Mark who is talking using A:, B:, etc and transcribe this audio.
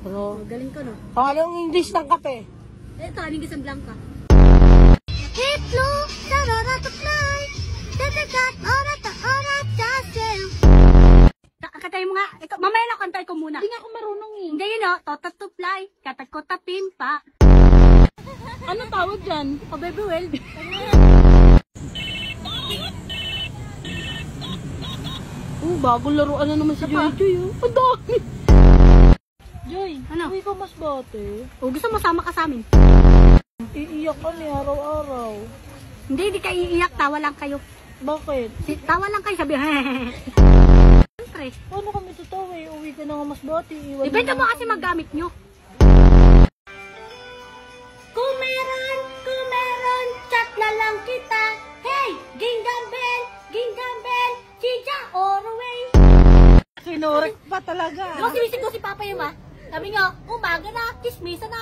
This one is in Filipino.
A: Bro,
B: Galing ko, no?
A: anong English ng kape?
B: Ito, anong isang blanca? Hitlo, sarara to fly. Tatagat, ora, chasel. Kakatay mo nga. Ikaw, mamaya na kantay ko muna.
C: Hindi nga ako marunong eh.
B: Hindi yun, no? Totat to fly. Katat ko tapin pa.
C: Ano tawag dyan?
B: O, baby, well.
C: Bagong laruan na naman si Joy Joy. Ang dami. Joy,
B: Ano?
C: uwi ka mas bate.
B: O, gusto mo sama ka sa amin?
C: Iiyak ka ni araw-araw.
B: Hindi ka iiyak. Tawa lang kayo.
C: Bakit?
B: Tawa lang kayo. Sabi, siyempre.
C: Paano kami tatawa eh? Uwi ka na nga mas bate. Iwan
B: Ibenta
C: na
B: mo
C: lang
B: kasi
C: kami.
B: maggamit nyo. Kung meron, chat na lang kita. Hey, ginggam bell, chicha, Orway.
C: Kinurek pa talaga.
B: Diba sinisig ko si Papa yun ba? Sabi nga, umaga na, kismisa na.